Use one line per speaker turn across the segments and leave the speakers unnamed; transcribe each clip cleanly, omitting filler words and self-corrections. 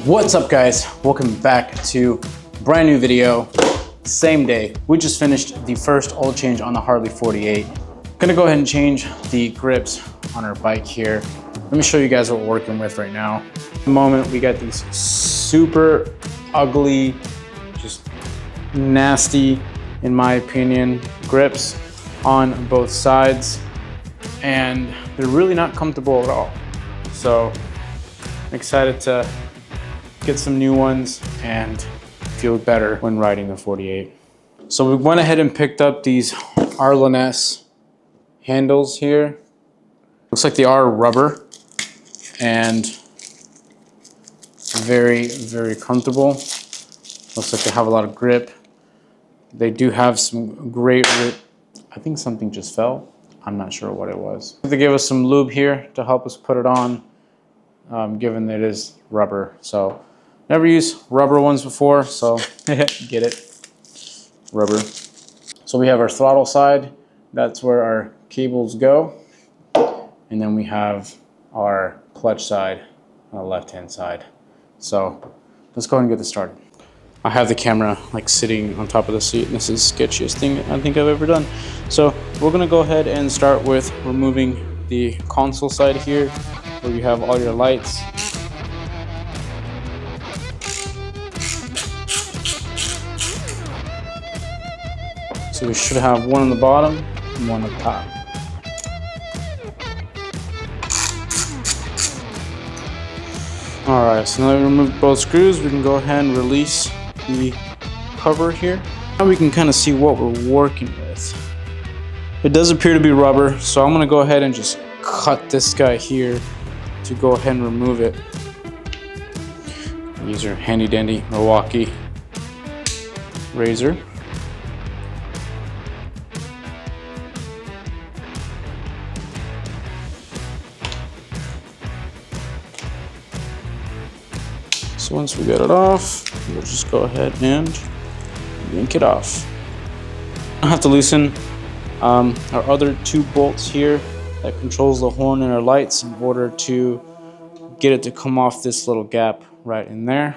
What's up, guys? Welcome back to a brand new video. Same day. We just finished the first oil change on the Harley 48. Gonna go ahead and change the grips on our bike here. Let me show you guys what we're working with right now. At the moment, we got these super ugly, just nasty, in my opinion, grips on both sides, and they're really not comfortable at all. So I'm excited to get some new ones and feel better when riding the 48. So we went ahead and picked up these Arlen-S handles here. Looks like they are rubber and very, very comfortable. Looks like they have a lot of grip. They do have some great grip. I think something just fell. I'm not sure what it was. They gave us some lube here to help us put it on, given that it is rubber. So never used rubber ones before, so get it, rubber. So we have our throttle side. That's where our cables go. And then we have our clutch side on the left-hand side. So let's go ahead and get this started. I have the camera like sitting on top of the seat, and this is the sketchiest thing I think I've ever done. So we're gonna go ahead and start with removing the console side here, where you have all your lights. So we should have one on the bottom and one on top. All right, so now that we removed both screws, we can go ahead and release the cover here. Now we can kind of see what we're working with. It does appear to be rubber, so I'm gonna go ahead and just cut this guy here to go ahead and remove it. Use your handy dandy Milwaukee razor. So once we get it off, we'll just go ahead and yank it off. I have to loosen our other two bolts here that controls the horn and our lights in order to get it to come off this little gap right in there.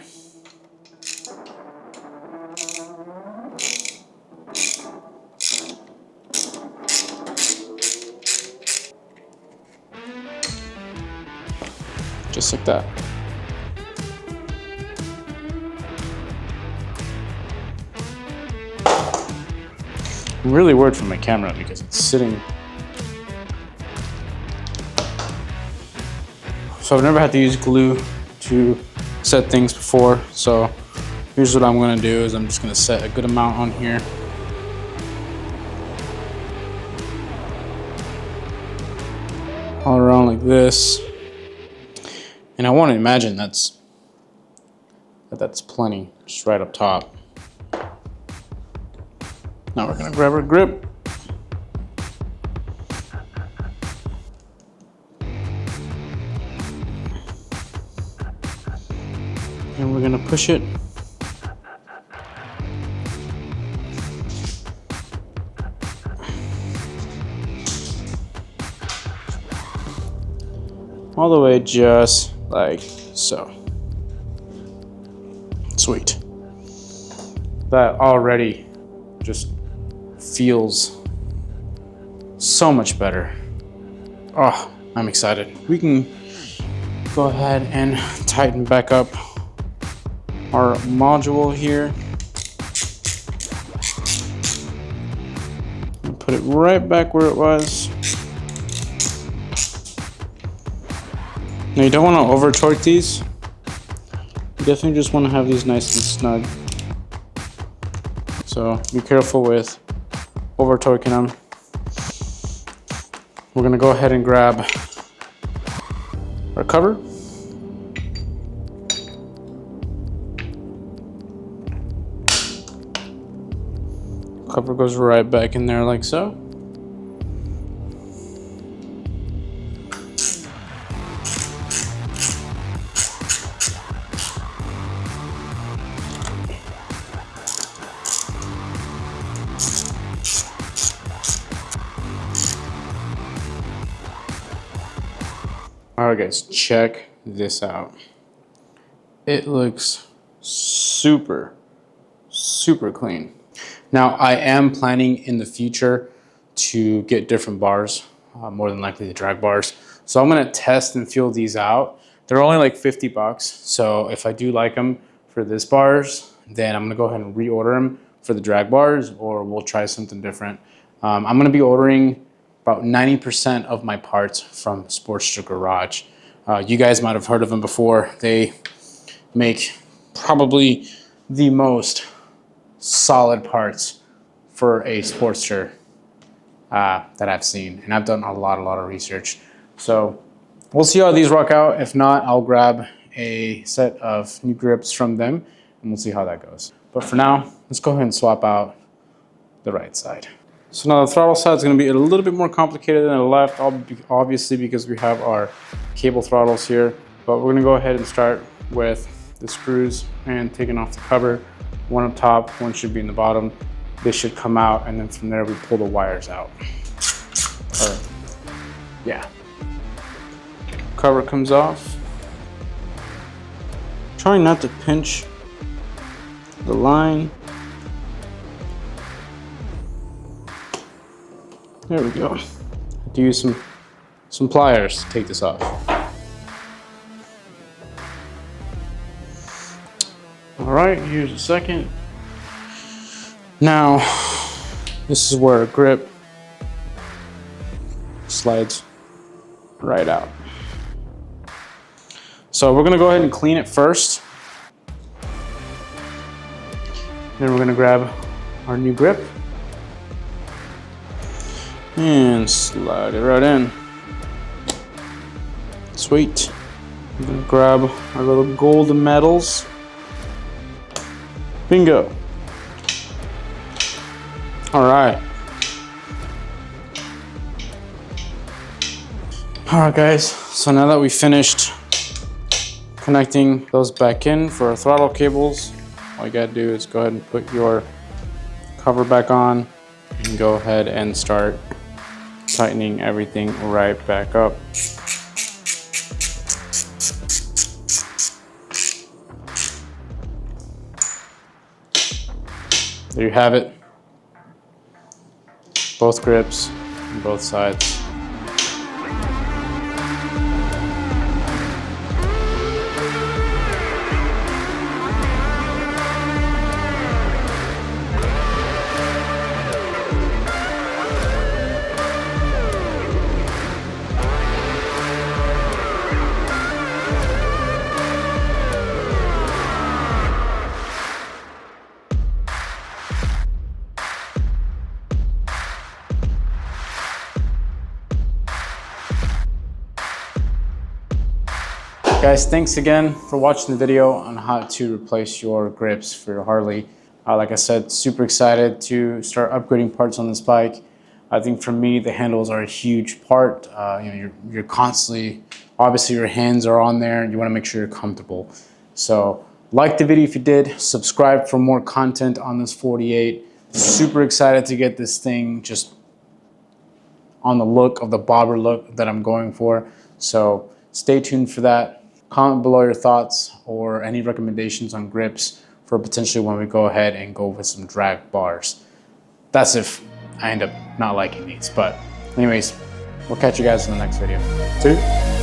Just like that. I'm really worried for my camera because it's sitting. So I've never had to use glue to set things before. So here's what I'm gonna do is I'm just gonna set a good amount on here. All around like this. And I want to imagine that's plenty, just right up top. Now we're gonna grab our grip. And we're gonna push it. All the way just like so. Sweet. That already just feels so much better. Oh, I'm excited. We can go ahead and tighten back up our module here. And put it right back where it was. Now you don't want to over torque these. You definitely just want to have these nice and snug. So be careful with over torquing them. We're gonna go ahead and grab our cover. Cover goes right back in there like so. All right, guys, check this out. it looks super, super clean. Now, I am planning in the future to get different bars, more than likely the drag bars. So I'm gonna test and feel these out. They're only like 50 bucks. So if I do like them for this bars, then I'm gonna go ahead and reorder them for the drag bars, or we'll try something different. I'm gonna be ordering about 90% of my parts from Sportster Garage. You guys might have heard of them before. They make probably the most solid parts for a Sportster that I've seen, and I've done a lot of research. So we'll see how these rock out. If not, I'll grab a set of new grips from them and we'll see how that goes. But for now, let's go ahead and swap out the right side. So now the throttle side is going to be a little bit more complicated than the left, obviously because we have our cable throttles here. But we're going to go ahead and start with the screws and taking off the cover. One up top, one should be in the bottom. They should come out, and then from there we pull the wires out. Yeah. Cover comes off. Trying not to pinch the line. There we go. I have to use some pliers to take this off. All right, here's a second. Now, this is where a grip slides right out. So we're gonna go ahead and clean it first. Then we're gonna grab our new grip and slide it right in. Sweet. I'm gonna grab our little golden medals. Bingo. All right. All right, guys. So now that we finished connecting those back in for our throttle cables, all you gotta do is go ahead and put your cover back on and go ahead and start tightening everything right back up. There you have it. Both grips on both sides. Guys, thanks again for watching the video on how to replace your grips for your Harley. Like I said, super excited to start upgrading parts on this bike. I think for me, the handles are a huge part. You know, you're constantly, obviously your hands are on there and you want to make sure you're comfortable. So like the video if you did, subscribe for more content on this 48. Super excited to get this thing just on the look of the bobber look that I'm going for. So stay tuned for that. Comment below your thoughts or any recommendations on grips for potentially when we go ahead and go with some drag bars. That's if I end up not liking these. But anyways, we'll catch you guys in the next video. See you.